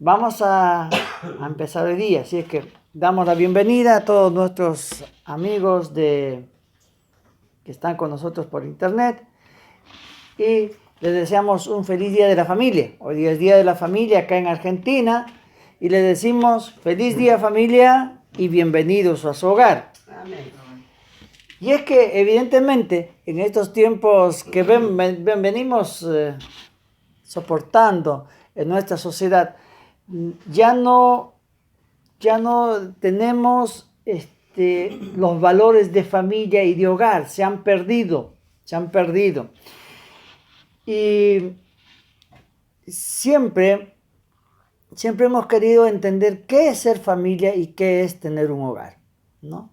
Vamos a empezar el día, así es que damos la bienvenida a todos nuestros amigos que están con nosotros por internet y les deseamos un feliz Día de la Familia. Hoy día es Día de la Familia acá en Argentina y les decimos feliz día familia y bienvenidos a su hogar. Amén. Y es que evidentemente en estos tiempos que venimos soportando en nuestra sociedad, ya no tenemos los valores de familia y de hogar, se han perdido. Y siempre hemos querido entender qué es ser familia y qué es tener un hogar, ¿no?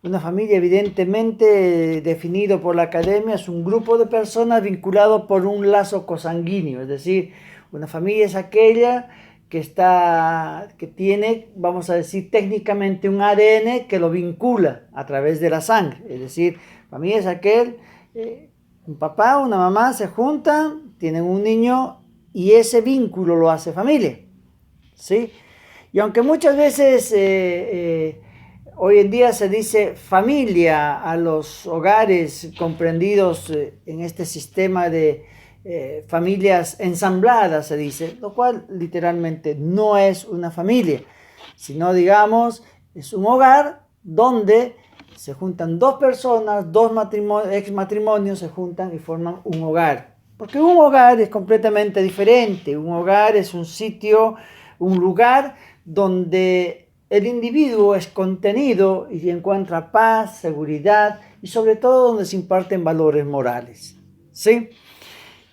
Una familia, evidentemente, definido por la academia, es un grupo de personas vinculado por un lazo consanguíneo. Es decir, una familia es aquella que tiene, vamos a decir técnicamente, un ADN que lo vincula a través de la sangre. Es decir, familia es un papá, una mamá se juntan, tienen un niño y ese vínculo lo hace familia, ¿sí? Y aunque muchas veces hoy en día se dice familia a los hogares comprendidos en este sistema de familias ensambladas, se dice, lo cual literalmente no es una familia, sino, digamos, es un hogar donde se juntan dos personas, ex matrimonios se juntan y forman un hogar. Porque un hogar es completamente diferente. Un hogar es un sitio, un lugar donde el individuo es contenido y encuentra paz, seguridad y sobre todo donde se imparten valores morales, ¿sí?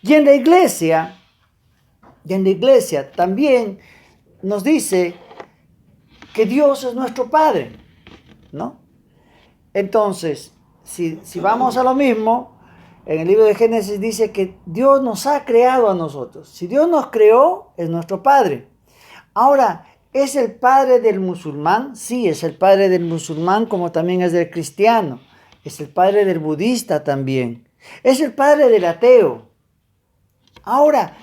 Y en la iglesia también nos dice que Dios es nuestro Padre, ¿no? Entonces, si vamos a lo mismo, en el libro de Génesis dice que Dios nos ha creado a nosotros. Si Dios nos creó, es nuestro Padre. Ahora, ¿es el padre del musulmán? Sí, es el padre del musulmán como también es del cristiano. Es el padre del budista también. Es el padre del ateo. Ahora,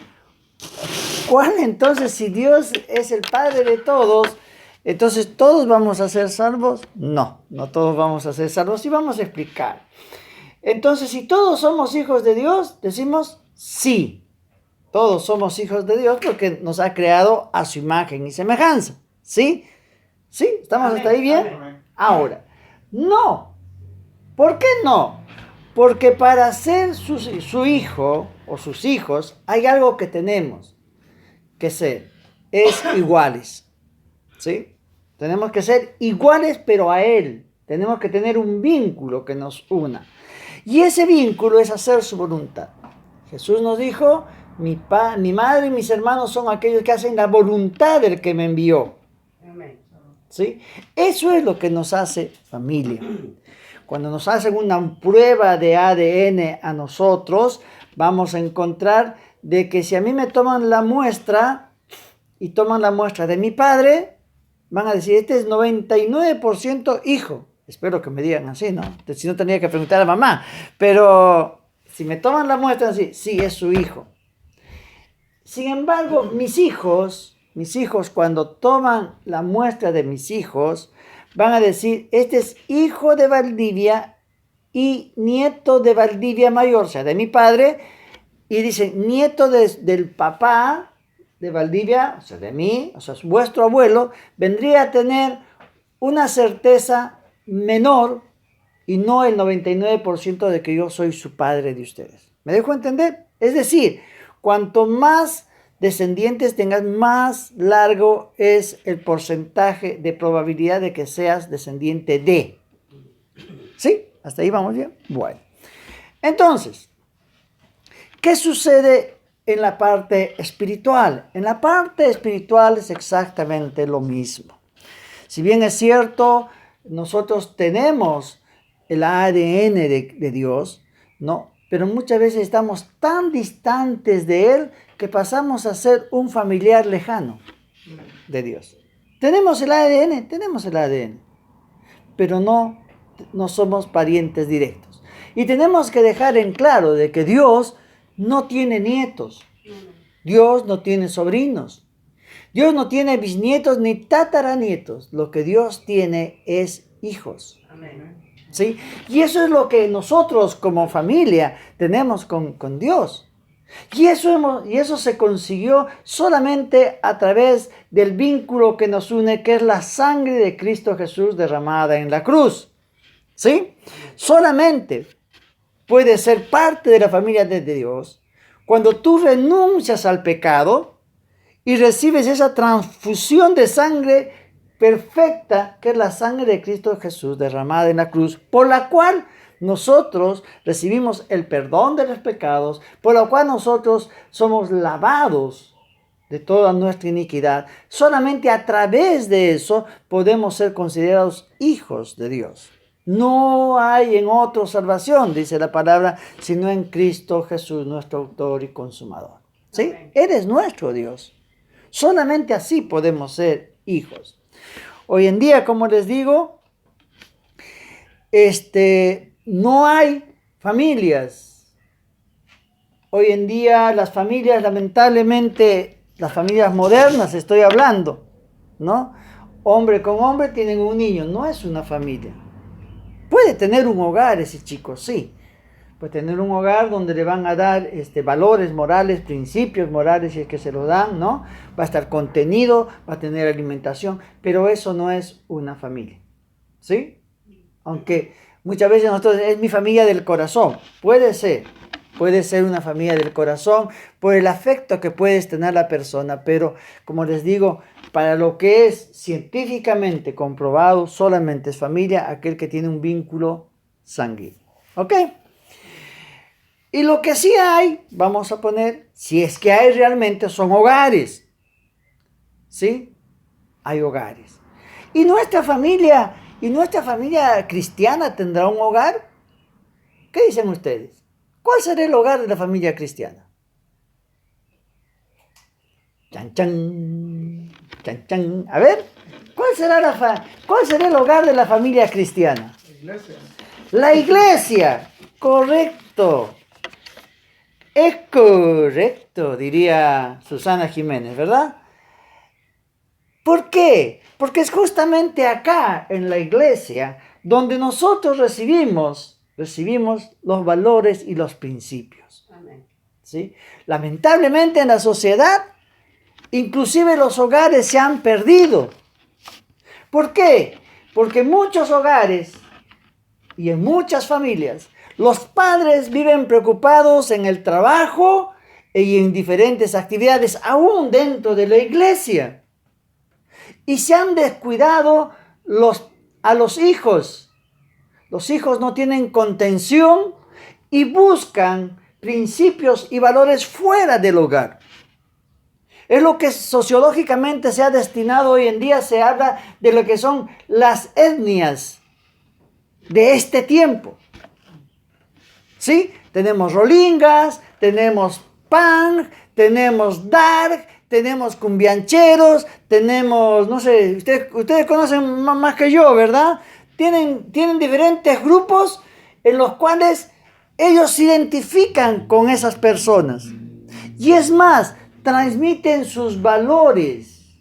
¿cuál entonces, si Dios es el padre de todos, entonces todos vamos a ser salvos? No todos vamos a ser salvos y vamos a explicar. Entonces, si todos somos hijos de Dios, decimos sí. Todos somos hijos de Dios porque nos ha creado a su imagen y semejanza. ¿Sí? ¿Sí? ¿Estamos hasta ahí bien? Amén. Ahora, no. ¿Por qué no? Porque para ser su hijo o sus hijos hay algo que tenemos que ser. Es iguales. ¿Sí? Tenemos que ser iguales pero a Él. Tenemos que tener un vínculo que nos una. Y ese vínculo es hacer su voluntad. Jesús nos dijo: mi madre y mis hermanos son aquellos que hacen la voluntad del que me envió. Amén. ¿Sí? Eso es lo que nos hace familia. Cuando nos hacen una prueba de ADN a nosotros, vamos a encontrar de que si a mí me toman la muestra y toman la muestra de mi padre, van a decir: este es 99% hijo. Espero que me digan así, ¿no? Si no, tendría que preguntar a mamá. Pero si me toman la muestra, así, sí, es su hijo. Sin embargo, mis hijos, cuando toman la muestra de mis hijos, van a decir: este es hijo de Valdivia y nieto de Valdivia mayor, o sea, de mi padre, y dicen nieto del papá de Valdivia, o sea, de mí, o sea, vuestro abuelo, vendría a tener una certeza menor y no el 99% de que yo soy su padre de ustedes. ¿Me dejo entender? Es decir, cuanto más descendientes tengas, más largo es el porcentaje de probabilidad de que seas descendiente de. ¿Sí? ¿Hasta ahí vamos bien? Bueno. Entonces, ¿qué sucede en la parte espiritual? En la parte espiritual es exactamente lo mismo. Si bien es cierto, nosotros tenemos el ADN de Dios, ¿no? Pero muchas veces estamos tan distantes de Él que pasamos a ser un familiar lejano de Dios. Tenemos el ADN, pero no somos parientes directos. Y tenemos que dejar en claro de que Dios no tiene nietos, Dios no tiene sobrinos, Dios no tiene bisnietos ni tataranietos. Lo que Dios tiene es hijos. Amén. ¿Sí? Y eso es lo que nosotros como familia tenemos con Dios. Y eso se consiguió solamente a través del vínculo que nos une, que es la sangre de Cristo Jesús derramada en la cruz. ¿Sí? Solamente puedes ser parte de la familia de Dios cuando tú renuncias al pecado y recibes esa transfusión de sangre perfecta, que es la sangre de Cristo Jesús derramada en la cruz, por la cual nosotros recibimos el perdón de los pecados, por la cual nosotros somos lavados de toda nuestra iniquidad. Solamente a través de eso podemos ser considerados hijos de Dios. No hay en otro salvación, dice la palabra, sino en Cristo Jesús, nuestro autor y consumador. ¿Sí? Él es nuestro Dios. Solamente así podemos ser hijos. Hoy en día, como les digo, no hay familias. Hoy en día las familias, lamentablemente, las familias modernas estoy hablando, ¿no? Hombre con hombre tienen un niño, no es una familia. Puede tener un hogar ese chico, sí. Puede tener un hogar donde le van a dar valores morales, principios morales, si es que se lo dan, ¿no? Va a estar contenido, va a tener alimentación, pero eso no es una familia, ¿sí? Aunque muchas veces nosotros, es mi familia del corazón, puede ser una familia del corazón por el afecto que puedes tener a la persona, pero como les digo, para lo que es científicamente comprobado, solamente es familia aquel que tiene un vínculo sanguíneo, ¿ok? Y lo que sí hay, vamos a poner, si es que hay realmente, son hogares. ¿Sí? Hay hogares. ¿Y nuestra familia cristiana tendrá un hogar? ¿Qué dicen ustedes? ¿Cuál será el hogar de la familia cristiana? Chan, chan, chan, chan. A ver, ¿cuál será el hogar de la familia cristiana? La iglesia. La iglesia, correcto. Es correcto, diría Susana Jiménez, ¿verdad? ¿Por qué? Porque es justamente acá, en la iglesia, donde nosotros recibimos los valores y los principios. Amén. ¿Sí? Lamentablemente en la sociedad, inclusive los hogares se han perdido. ¿Por qué? Porque en muchos hogares y en muchas familias, los padres viven preocupados en el trabajo y en diferentes actividades, aún dentro de la iglesia. Y se han descuidado a los hijos. Los hijos no tienen contención y buscan principios y valores fuera del hogar. Es lo que sociológicamente se ha destinado hoy en día, se habla de lo que son las etnias de este tiempo. ¿Sí? Tenemos rolingas, tenemos punk, tenemos dark, tenemos cumbiancheros, tenemos, no sé, ustedes conocen más que yo, ¿verdad? Tienen diferentes grupos en los cuales ellos se identifican con esas personas. Y es más, transmiten sus valores.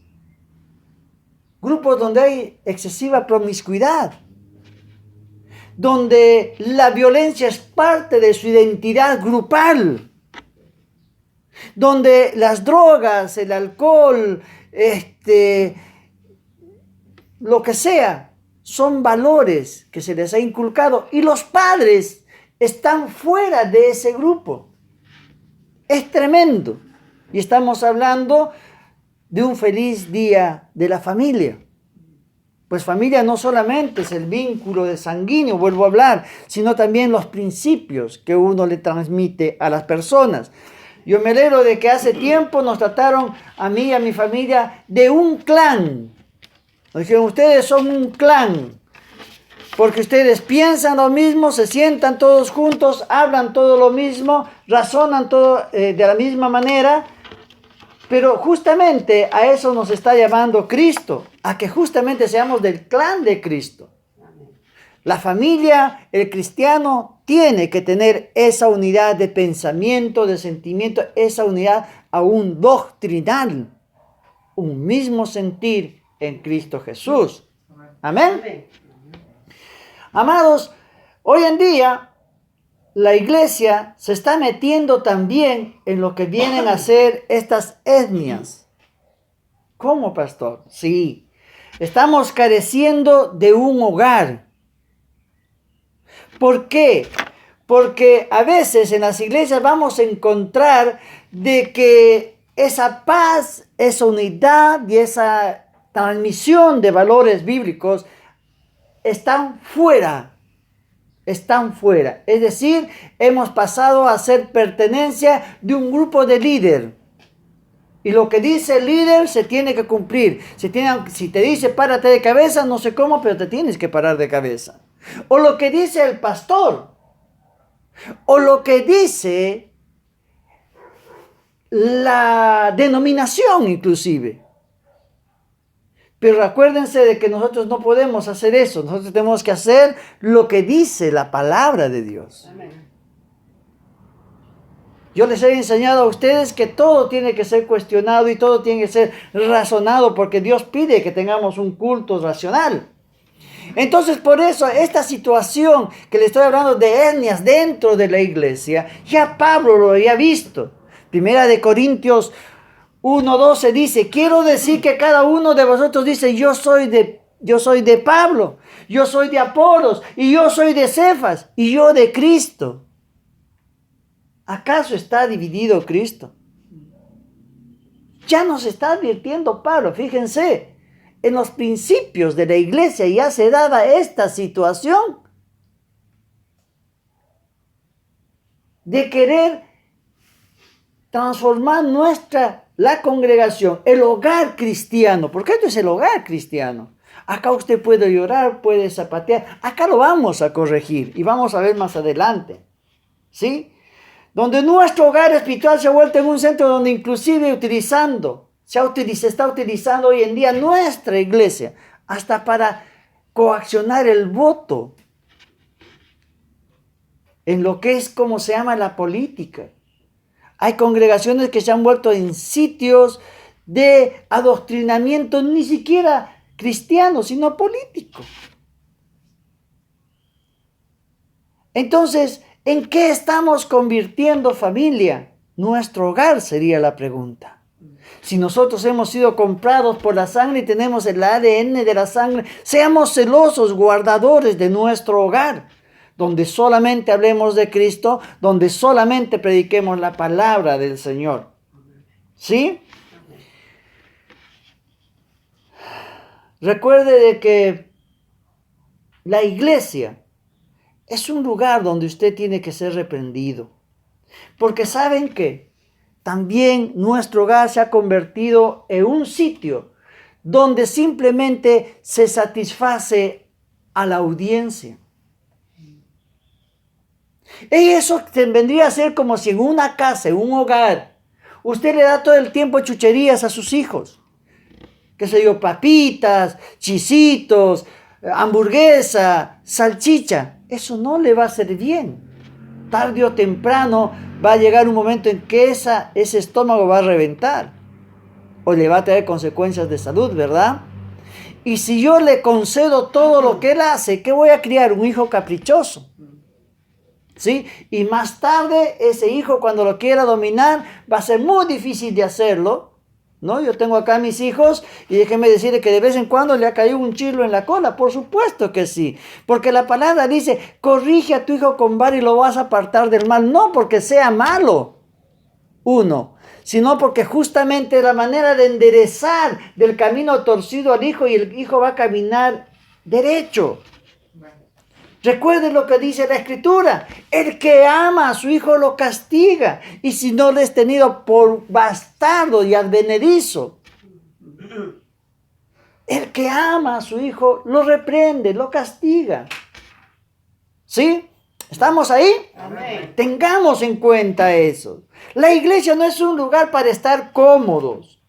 Grupos donde hay excesiva promiscuidad, donde la violencia es parte de su identidad grupal, donde las drogas, el alcohol, lo que sea, son valores que se les ha inculcado y los padres están fuera de ese grupo. Es tremendo. Y estamos hablando de un feliz día de la familia. Pues familia no solamente es el vínculo de sanguíneo, vuelvo a hablar, sino también los principios que uno le transmite a las personas. Yo me alegro de que hace tiempo nos trataron a mí y a mi familia de un clan. Nos dijeron, ustedes son un clan, porque ustedes piensan lo mismo, se sientan todos juntos, hablan todo lo mismo, razonan todo de la misma manera. Pero justamente a eso nos está llamando Cristo, a que justamente seamos del clan de Cristo. La familia, el cristiano, tiene que tener esa unidad de pensamiento, de sentimiento, esa unidad aún doctrinal. un mismo sentir en Cristo Jesús. Amén. Amados, hoy en día la iglesia se está metiendo también en lo que vienen a ser estas etnias. ¿Cómo, pastor? Sí, estamos careciendo de un hogar. ¿Por qué? Porque a veces en las iglesias vamos a encontrar de que esa paz, esa unidad y esa transmisión de valores bíblicos están fuera. Están fuera. Es decir, hemos pasado a ser pertenencia de un grupo de líder. Y lo que dice el líder se tiene que cumplir. Si te dice párate de cabeza, no sé cómo, pero te tienes que parar de cabeza. O lo que dice el pastor. O lo que dice la denominación inclusive. Pero acuérdense de que nosotros no podemos hacer eso. Nosotros tenemos que hacer lo que dice la palabra de Dios. Amén. Yo les he enseñado a ustedes que todo tiene que ser cuestionado y todo tiene que ser razonado porque Dios pide que tengamos un culto racional. Entonces, por eso, esta situación que le estoy hablando de etnias dentro de la iglesia, ya Pablo lo había visto. Primera de Corintios 1:12 dice, quiero decir que cada uno de vosotros dice, yo soy de Pablo, yo soy de Apolos, y yo soy de Cefas, y yo de Cristo. ¿Acaso está dividido Cristo? Ya nos está advirtiendo Pablo, fíjense, en los principios de la iglesia ya se daba esta situación de querer transformar la congregación, el hogar cristiano, porque esto es el hogar cristiano. Acá usted puede llorar, puede zapatear, acá lo vamos a corregir y vamos a ver más adelante, ¿sí? Donde nuestro hogar espiritual se ha vuelto en un centro donde inclusive se está utilizando hoy en día nuestra iglesia hasta para coaccionar el voto en lo que es como se llama la política. Hay congregaciones que se han vuelto en sitios de adoctrinamiento, ni siquiera cristiano, sino político. Entonces, ¿en qué estamos convirtiendo familia? Nuestro hogar sería la pregunta. Si nosotros hemos sido comprados por la sangre y tenemos el ADN de la sangre, seamos celosos, guardadores de nuestro hogar, donde solamente hablemos de Cristo, donde solamente prediquemos la palabra del Señor. ¿Sí? Recuerde de que la iglesia es un lugar donde usted tiene que ser reprendido. Porque ¿saben qué? También nuestro hogar se ha convertido en un sitio donde simplemente se satisface a la audiencia. Y eso vendría a ser como si en una casa, en un hogar, usted le da todo el tiempo chucherías a sus hijos. Qué sé yo, papitas, chisitos, hamburguesa, salchicha. Eso no le va a hacer bien. Tarde o temprano va a llegar un momento en que ese estómago va a reventar. O le va a traer consecuencias de salud, ¿verdad? Y si yo le concedo todo lo que él hace, ¿qué voy a criar? Un hijo caprichoso. ¿Sí? Y más tarde ese hijo cuando lo quiera dominar va a ser muy difícil de hacerlo, ¿no? Yo tengo acá a mis hijos y déjenme decirle que de vez en cuando le ha caído un chirlo en la cola. Por supuesto que sí, porque la palabra dice, corrige a tu hijo con vara y lo vas a apartar del mal. No porque sea malo, sino porque justamente la manera de enderezar del camino torcido al hijo y el hijo va a caminar derecho. Recuerden lo que dice la Escritura, el que ama a su hijo lo castiga, y si no le es tenido por bastardo y advenedizo, el que ama a su hijo lo reprende, lo castiga. ¿Sí? ¿Estamos ahí? Amén. Tengamos en cuenta eso. La iglesia no es un lugar para estar cómodos.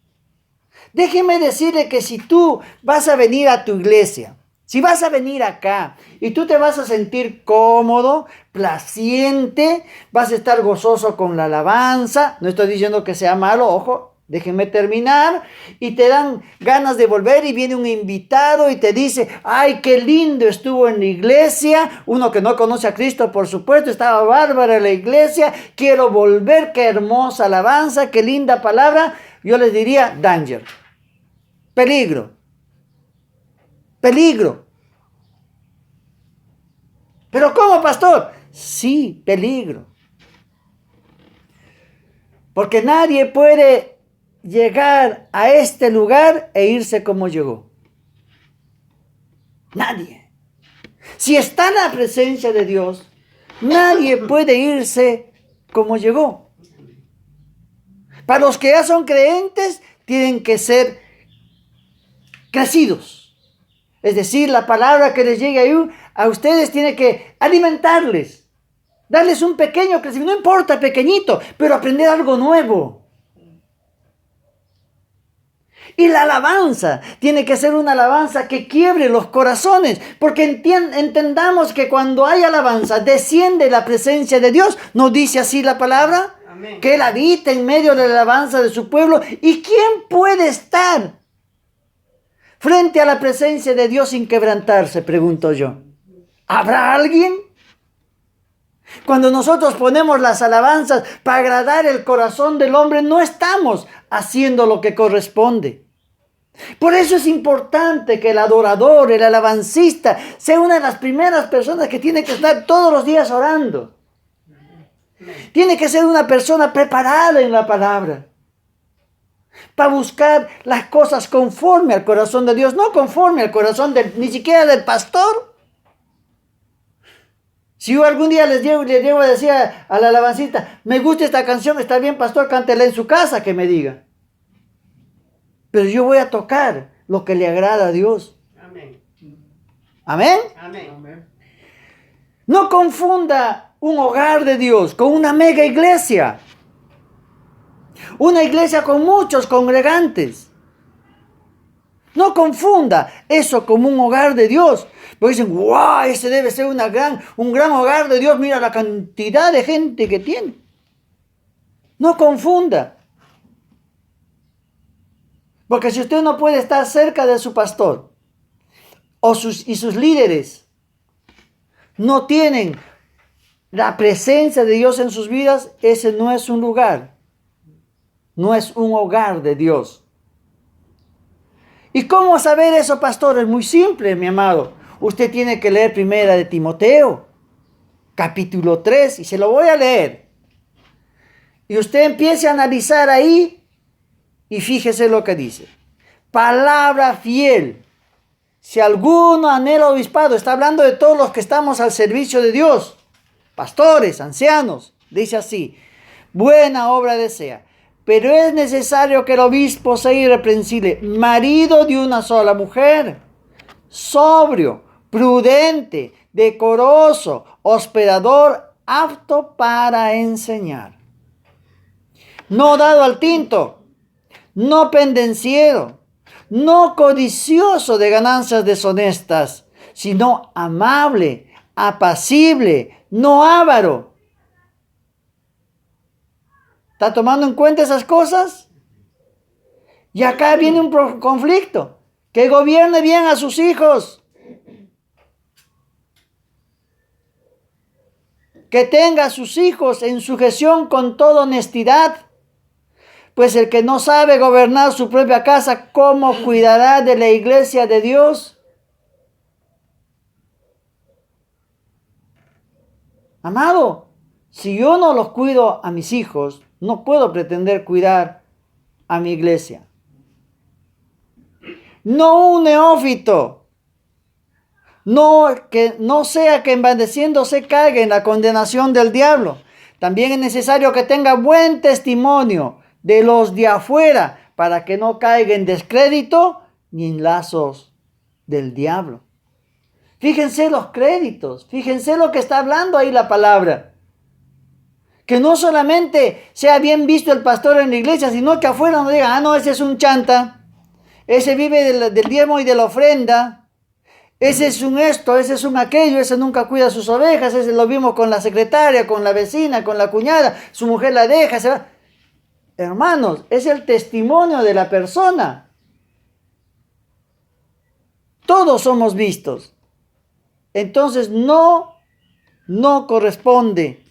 Déjeme decirle que si tú vas a venir a tu iglesia, si vas a venir acá y tú te vas a sentir cómodo, placiente, vas a estar gozoso con la alabanza, no estoy diciendo que sea malo, ojo, Déjenme terminar, y te dan ganas de volver y viene un invitado y te dice, ay, qué lindo estuvo en la iglesia, uno que no conoce a Cristo, por supuesto, estaba bárbara la iglesia, quiero volver, qué hermosa alabanza, qué linda palabra. Yo les diría, danger, peligro, peligro. ¿Pero cómo, pastor? Sí, peligro. Porque nadie puede llegar a este lugar e irse como llegó. Nadie. Si está en la presencia de Dios, nadie puede irse como llegó. Para los que ya son creyentes, tienen que ser crecidos. Es decir, la palabra que les llegue ahí, a ustedes tiene que alimentarles, darles un pequeño crecimiento, no importa, pequeñito, pero aprender algo nuevo. Y la alabanza tiene que ser una alabanza que quiebre los corazones, porque entendamos que cuando hay alabanza desciende la presencia de Dios. ¿No dice así la palabra? Amén. Que Él habita en medio de la alabanza de su pueblo. ¿Y quién puede estar frente a la presencia de Dios sin quebrantarse? Pregunto yo. ¿Habrá alguien? Cuando nosotros ponemos las alabanzas para agradar el corazón del hombre, no estamos haciendo lo que corresponde. Por eso es importante que el adorador, el alabancista, sea una de las primeras personas que tiene que estar todos los días orando. Tiene que ser una persona preparada en la palabra, para buscar las cosas conforme al corazón de Dios, no conforme al corazón ni siquiera del pastor. Si yo algún día les llego a decir a la alabancista, me gusta esta canción, está bien, pastor, cántela en su casa, que me diga. Pero yo voy a tocar lo que le agrada a Dios. Amén. ¿Amén? Amén. No confunda un hogar de Dios con una mega iglesia. Una iglesia con muchos congregantes. No confunda eso como un hogar de Dios. Porque dicen, wow, ese debe ser un gran hogar de Dios. Mira la cantidad de gente que tiene. No confunda. Porque si usted no puede estar cerca de su pastor y sus líderes no tienen la presencia de Dios en sus vidas, ese no es un lugar. No es un hogar de Dios. ¿Y cómo saber eso, pastor? Es muy simple, mi amado. Usted tiene que leer Primera de Timoteo, capítulo 3, y se lo voy a leer. Y usted empiece a analizar ahí, y fíjese lo que dice. Palabra fiel. Si alguno anhela obispado, está hablando de todos los que estamos al servicio de Dios. Pastores, ancianos. Dice así. Buena obra desea. Pero es necesario que el obispo sea irreprensible, marido de una sola mujer, sobrio, prudente, decoroso, hospedador, apto para enseñar. No dado al tinto, no pendenciero, no codicioso de ganancias deshonestas, sino amable, apacible, no avaro. ¿Está tomando en cuenta esas cosas? Y acá viene un conflicto. Que gobierne bien a sus hijos. Que tenga a sus hijos en sujeción con toda honestidad. Pues el que no sabe gobernar su propia casa, ¿cómo cuidará de la iglesia de Dios? Amado, si yo no los cuido a mis hijos, no puedo pretender cuidar a mi iglesia. No un neófito. Que no sea que envaneciéndose caiga en la condenación del diablo. También es necesario que tenga buen testimonio de los de afuera, para que no caiga en descrédito ni en lazos del diablo. Fíjense los créditos, fíjense lo que está hablando ahí la palabra. Que no solamente sea bien visto el pastor en la iglesia, sino que afuera no diga, no, ese es un chanta, ese vive del diezmo y de la ofrenda, ese es un esto, ese es un aquello, ese nunca cuida sus ovejas, ese lo vimos con la secretaria, con la vecina, con la cuñada, su mujer la deja, se va. Hermanos, es el testimonio de la persona. Todos somos vistos. Entonces no corresponde.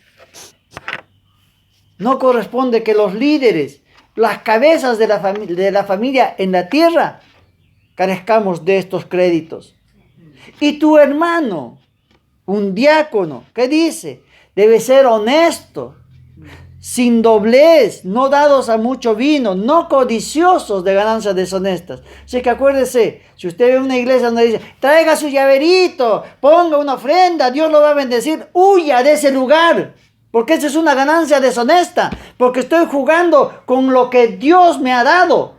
No corresponde que los líderes, las cabezas de la familia en la tierra, carezcamos de estos créditos. Y tu hermano, un diácono, ¿qué dice? Debe ser honesto, sin doblez, no dados a mucho vino, no codiciosos de ganancias deshonestas. Así que acuérdese, si usted ve una iglesia donde dice, traiga su llaverito, ponga una ofrenda, Dios lo va a bendecir, huya de ese lugar. Porque esa es una ganancia deshonesta. Porque estoy jugando con lo que Dios me ha dado.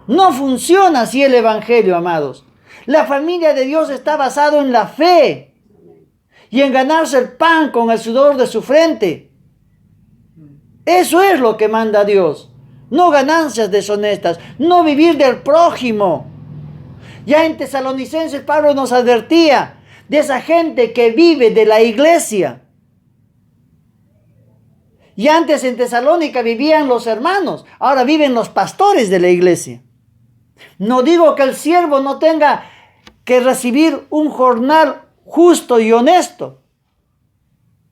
No funciona así el evangelio, amados. La familia de Dios está basada en la fe. Y en ganarse el pan con el sudor de su frente. Eso es lo que manda Dios. No ganancias deshonestas. No vivir del prójimo. Ya en Tesalonicenses Pablo nos advertía de esa gente que vive de la iglesia. Y antes en Tesalónica vivían los hermanos, ahora viven los pastores de la iglesia. No digo que el siervo no tenga que recibir un jornal justo y honesto.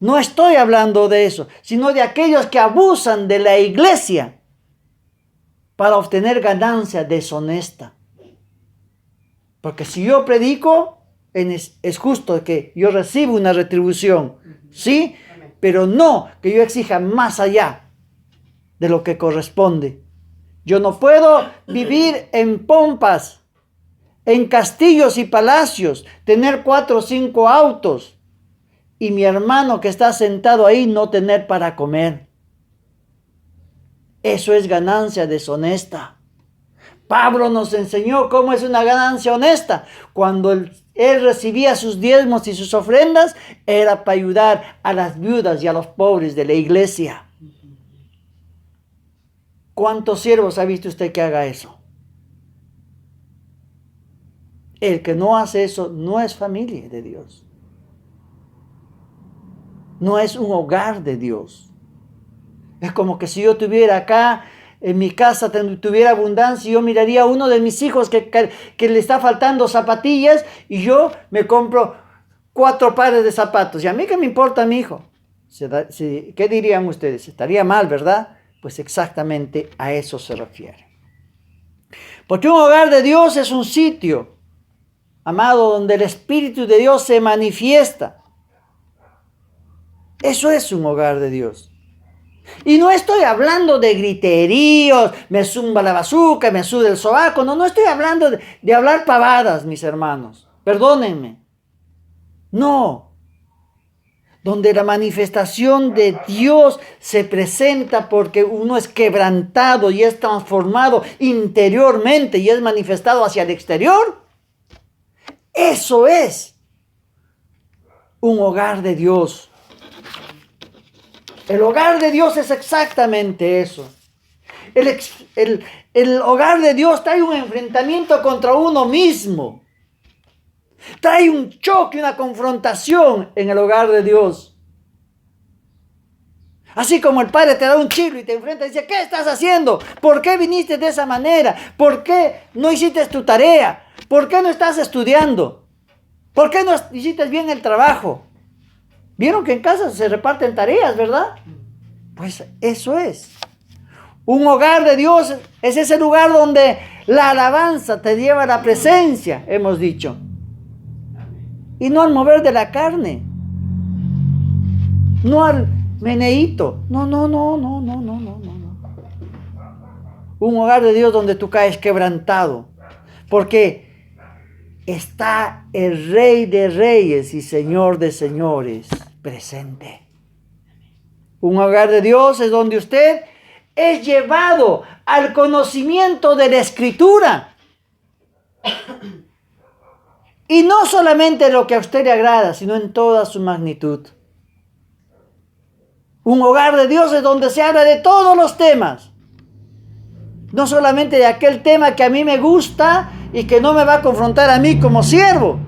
No estoy hablando de eso, sino de aquellos que abusan de la iglesia para obtener ganancia deshonesta. Porque si yo predico, es justo que yo reciba una retribución, ¿sí? Pero no que yo exija más allá de lo que corresponde. Yo no puedo vivir en pompas, en castillos y palacios, tener 4 o 5 autos y mi hermano que está sentado ahí no tener para comer. Eso es ganancia deshonesta. Pablo nos enseñó cómo es una ganancia honesta. Cuando él recibía sus diezmos y sus ofrendas, era para ayudar a las viudas y a los pobres de la iglesia. ¿Cuántos siervos ha visto usted que haga eso? El que no hace eso no es familia de Dios. No es un hogar de Dios. Es como que si yo tuviera acá en mi casa, tuviera abundancia, y yo miraría a uno de mis hijos que le está faltando zapatillas y yo me compro 4 pares de zapatos. ¿Y a mí qué me importa mi hijo? ¿Qué dirían ustedes? Estaría mal, ¿verdad? Pues exactamente a eso se refiere. Porque un hogar de Dios es un sitio, amado, donde el Espíritu de Dios se manifiesta. Eso es un hogar de Dios. Y no estoy hablando de griteríos, me zumba la bazuca, me suda el sobaco. No estoy hablando de hablar pavadas, mis hermanos. Perdónenme. No. Donde la manifestación de Dios se presenta porque uno es quebrantado y es transformado interiormente y es manifestado hacia el exterior. Eso es un hogar de Dios. El hogar de Dios es exactamente eso. El hogar de Dios trae un enfrentamiento contra uno mismo. Trae un choque, una confrontación en el hogar de Dios. Así como el padre te da un chilo y te enfrenta y dice, ¿qué estás haciendo? ¿Por qué viniste de esa manera? ¿Por qué no hiciste tu tarea? ¿Por qué no estás estudiando? ¿Por qué no hiciste bien el trabajo? ¿Vieron que en casa se reparten tareas, verdad? Pues eso es. Un hogar de Dios es ese lugar donde la alabanza te lleva a la presencia, hemos dicho. Y no al mover de la carne. No al meneíto. No. Un hogar de Dios donde tú caes quebrantado. Porque está el Rey de Reyes y Señor de Señores presente. Un hogar de Dios es donde usted es llevado al conocimiento de la Escritura. Y no solamente lo que a usted le agrada, sino en toda su magnitud. Un hogar de Dios es donde se habla de todos los temas. No solamente de aquel tema que a mí me gusta y que no me va a confrontar a mí como siervo.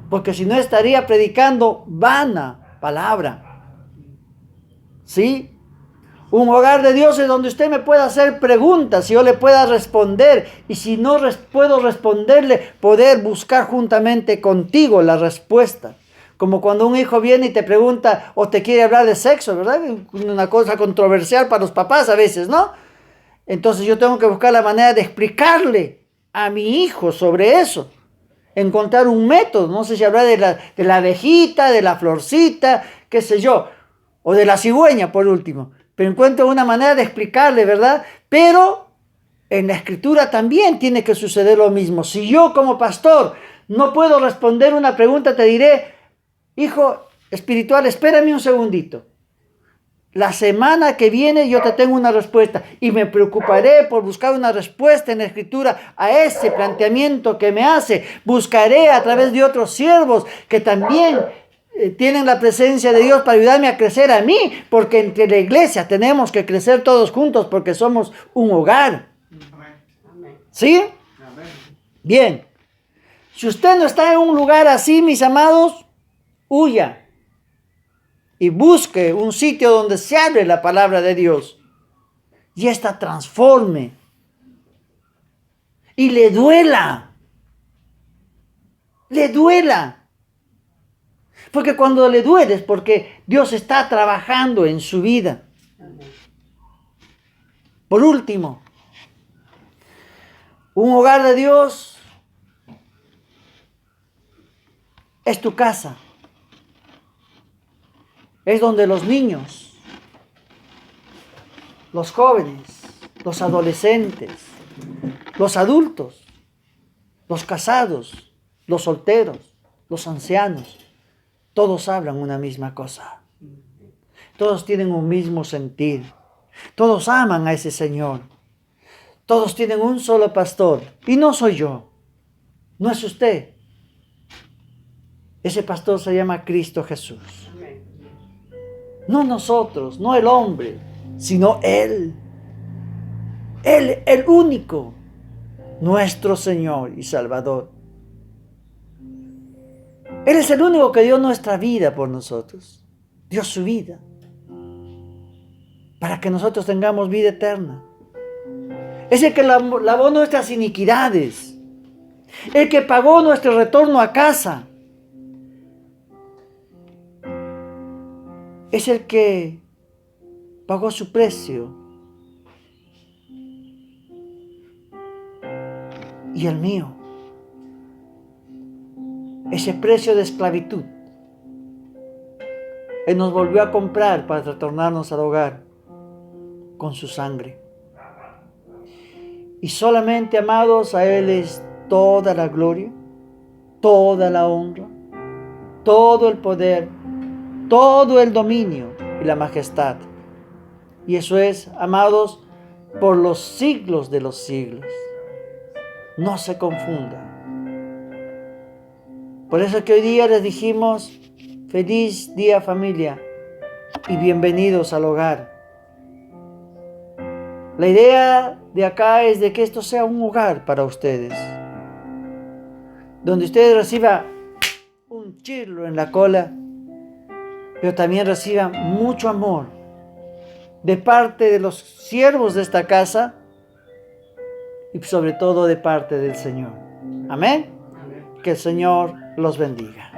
Porque si no estaría predicando vana palabra. ¿Sí? Un hogar de Dios es donde usted me pueda hacer preguntas y yo le pueda responder. Y si no puedo responderle, poder buscar juntamente contigo la respuesta. Como cuando un hijo viene y te pregunta o te quiere hablar de sexo, ¿verdad? Una cosa controversial para los papás a veces, ¿no? Entonces yo tengo que buscar la manera de explicarle a mi hijo sobre eso. Encontrar un método, no sé si hablar de la abejita, de la florcita, qué sé yo, o de la cigüeña por último. Pero encuentro una manera de explicarle, ¿verdad? Pero en la escritura también tiene que suceder lo mismo. Si yo como pastor no puedo responder una pregunta, te diré, hijo espiritual, espérame un segundito. La semana que viene yo te tengo una respuesta y me preocuparé por buscar una respuesta en la escritura a ese planteamiento que me hace. Buscaré a través de otros siervos que también tienen la presencia de Dios para ayudarme a crecer a mí, porque entre la iglesia tenemos que crecer todos juntos porque somos un hogar. ¿Sí? Bien. Si usted no está en un lugar así, mis amados, huya y busque un sitio donde se hable la palabra de Dios y esta transforme y le duela, porque cuando le duele es porque Dios está trabajando en su vida. Por último, un hogar de Dios es tu casa. Es donde los niños, los jóvenes, los adolescentes, los adultos, los casados, los solteros, los ancianos, todos hablan una misma cosa. Todos tienen un mismo sentir. Todos aman a ese Señor. Todos tienen un solo pastor. Y no soy yo. No es usted. Ese pastor se llama Cristo Jesús. No nosotros, no el hombre, sino Él. Él, el único, nuestro Señor y Salvador. Él es el único que dio nuestra vida por nosotros. Dio su vida para que nosotros tengamos vida eterna. Es el que lavó nuestras iniquidades. El que pagó nuestro retorno a casa. Es el que pagó su precio y el mío. Ese precio de esclavitud. Él nos volvió a comprar para retornarnos al hogar con su sangre. Y solamente, amados, a Él es toda la gloria, toda la honra, todo el poder, todo el dominio y la majestad. Y eso es, amados, por los siglos de los siglos. No se confunda. Por eso que hoy día les dijimos, feliz día familia y bienvenidos al hogar. La idea de acá es de que esto sea un hogar para ustedes, donde ustedes reciban un chirlo en la cola, pero también reciban mucho amor de parte de los siervos de esta casa y sobre todo de parte del Señor. Amén. Que el Señor los bendiga.